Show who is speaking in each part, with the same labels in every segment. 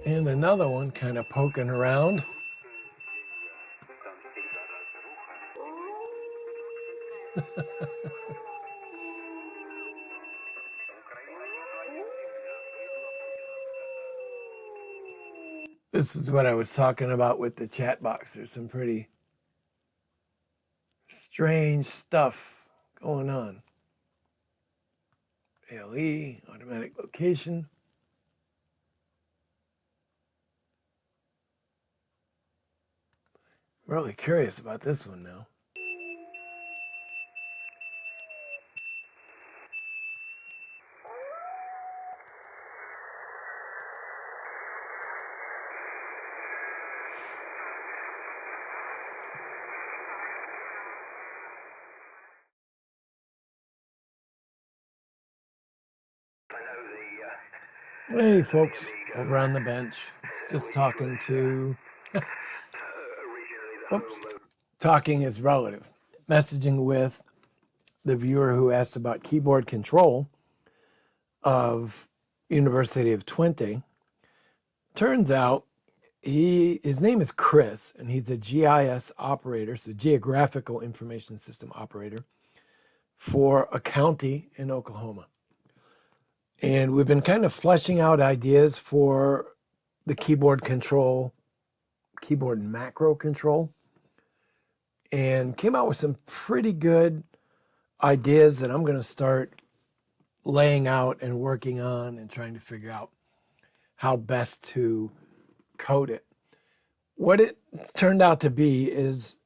Speaker 1: And another one kind of poking around. This is what I was talking about with the chat box. There's some pretty strange stuff going on. ALE, automatic location. I'm really curious about this one now. Hey folks, over on the bench, just talking to, oops, talking is relative. Messaging with the viewer who asked about keyboard control of University of Twente. Turns out his name is Chris, and he's a GIS operator, so Geographical Information System operator, for a county in Oklahoma. And we've been kind of fleshing out ideas for the keyboard control, keyboard macro control, and came out with some pretty good ideas that I'm going to start laying out and working on and trying to figure out how best to code it. What it turned out to be is,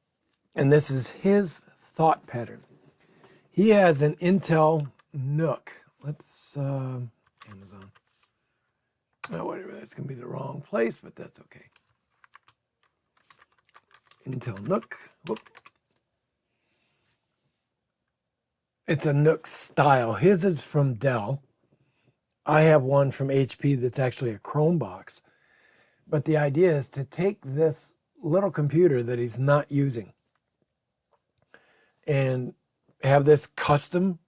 Speaker 1: and this is his thought pattern, he has an Intel NUC. Let's, Amazon. Oh, whatever, that's going to be the wrong place, but that's okay. Intel NUC. Whoop. It's a NUC style. His is from Dell. I have one from HP that's actually a Chrome box. But the idea is to take this little computer that he's not using and have this custom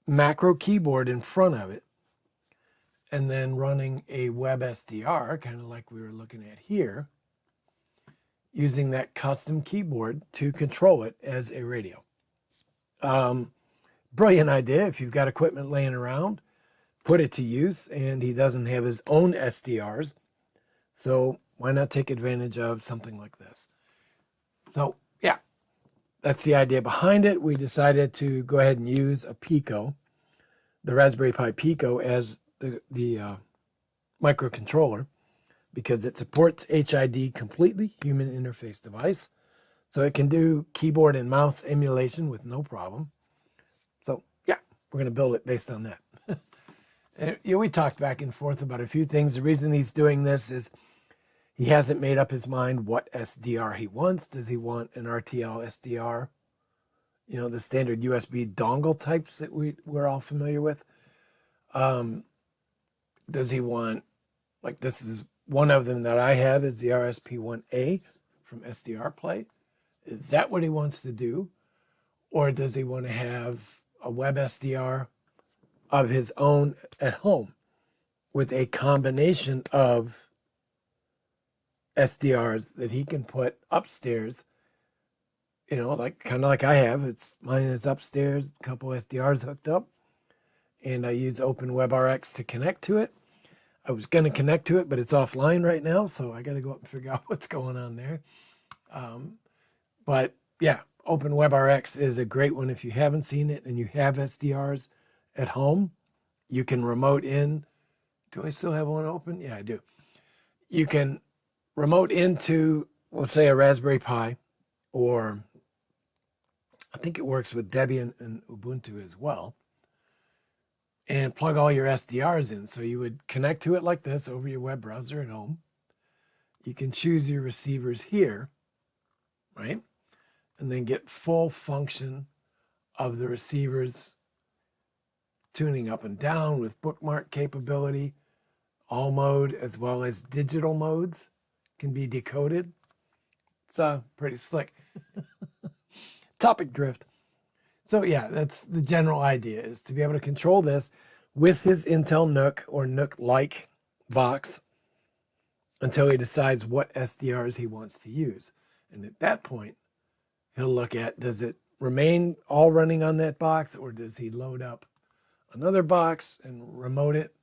Speaker 1: macro keyboard in front of it, and then running a web SDR, kind of like we were looking at here, using that custom keyboard to control it as a radio. Brilliant idea. If you've got equipment laying around, put it to use, and he doesn't have his own SDRs. So why not take advantage of something like this? So yeah, that's the idea behind it. We decided to go ahead and use a Pico, the Raspberry Pi Pico, as the microcontroller, because it supports HID completely, human interface device. So it can do keyboard and mouse emulation with no problem. So yeah, we're going to build it based on that. We talked back and forth about a few things. The reason he's doing this is he hasn't made up his mind what SDR he wants. Does he want an RTL SDR? You know, the standard USB dongle types that we're all familiar with. Does he want, like this is one of them that I have, is the RSP1A from SDR Play. Is that what he wants to do? Or does he want to have a web SDR of his own at home with a combination of SDRs that he can put upstairs, you know, like kind of like I have. Mine is upstairs, a couple SDRs hooked up, and I use OpenWebRx to connect to it. I was going to connect to it, but it's offline right now, so I got to go up and figure out what's going on there. But yeah, OpenWebRx is a great one. If you haven't seen it and you have SDRs at home, you can remote in. Do I still have one open? Yeah, I do. You can remote into, let's say, a Raspberry Pi, or I think it works with Debian and Ubuntu as well, and plug all your SDRs in. So you would connect to it like this over your web browser at home. You can choose your receivers here, right? And then get full function of the receivers, tuning up and down with bookmark capability, all mode as well as digital modes can be decoded. It's pretty slick. Topic drift. So yeah, that's the general idea, is to be able to control this with his Intel NUC or NUC-like box until he decides what SDRs he wants to use. And at that point, he'll look at, does it remain all running on that box, or does he load up another box and remote it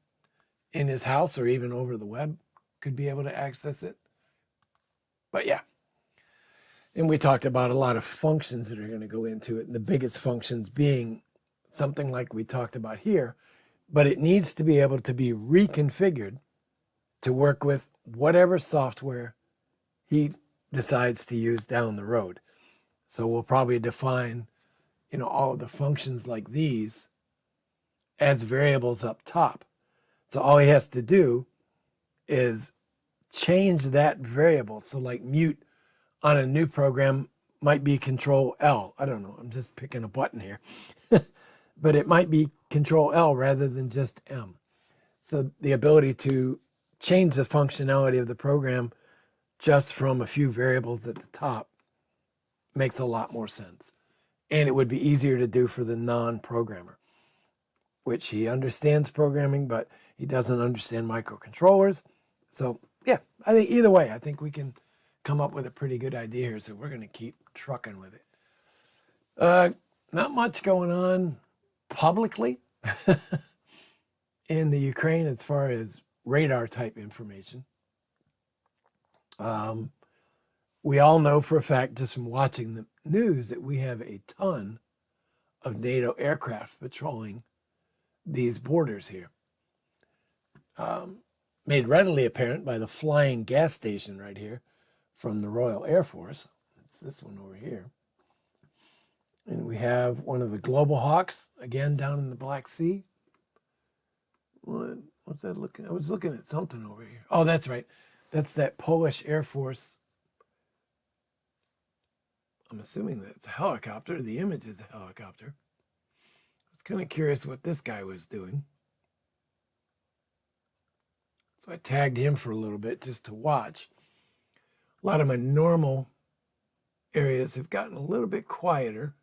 Speaker 1: in his house, or even over the web could be able to access it. But yeah. And we talked about a lot of functions that are going to go into it. And the biggest functions being something like we talked about here, but it needs to be able to be reconfigured to work with whatever software he decides to use down the road. So we'll probably define, all of the functions like these as variables up top. So all he has to do is change that variable. So like mute on a new program might be Control L. I don't know. I'm just picking a button here. But it might be Control L rather than just M. So the ability to change the functionality of the program just from a few variables at the top makes a lot more sense. And it would be easier to do for the non-programmer, which he understands programming, but he doesn't understand microcontrollers. So yeah, I think either way, I think we can come up with a pretty good idea here. So we're going to keep trucking with it. Not much going on publicly in the Ukraine as far as radar type information. We all know for a fact, just from watching the news, that we have a ton of NATO aircraft patrolling these borders here. Made readily apparent by the flying gas station right here from the Royal Air Force. It's this one over here. And we have one of the Global Hawks, again, down in the Black Sea. What's that looking? I was looking at something over here. Oh, that's right. That's that Polish Air Force. I'm assuming that's a helicopter. The image is a helicopter. I was kind of curious what this guy was doing. So I tagged him for a little bit just to watch. A lot of my normal areas have gotten a little bit quieter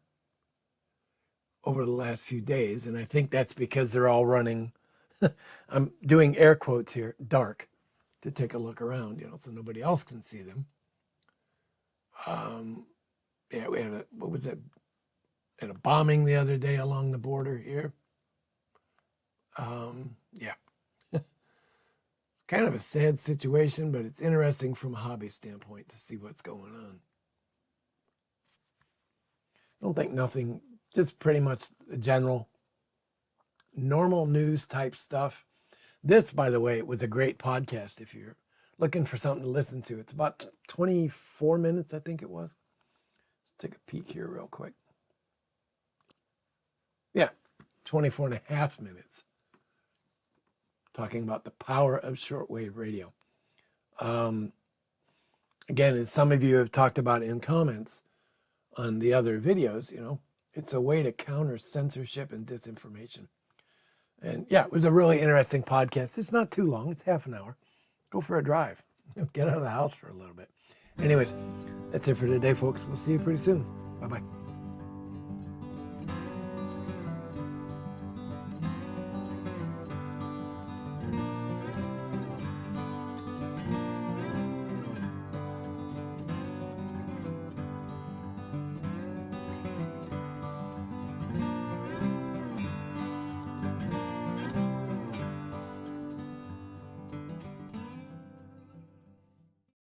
Speaker 1: over the last few days. And I think that's because they're all running, I'm doing air quotes here, dark, to take a look around, so nobody else can see them. Yeah, we had what was that? Had a bombing the other day along the border here. Yeah. Kind of a sad situation, but it's interesting from a hobby standpoint to see what's going on. I don't think nothing, just pretty much the general normal news type stuff. This, by the way, was a great podcast if you're looking for something to listen to. It's about 24 minutes, I think it was. Let's take a peek here real quick. Yeah, 24 and a half minutes. Talking about the power of shortwave radio. Again, as some of you have talked about in comments on the other videos, it's a way to counter censorship and disinformation. And yeah, it was a really interesting podcast. It's not too long. It's half an hour. Go for a drive. Get out of the house for a little bit. Anyways, that's it for today, folks. We'll see you pretty soon. Bye-bye.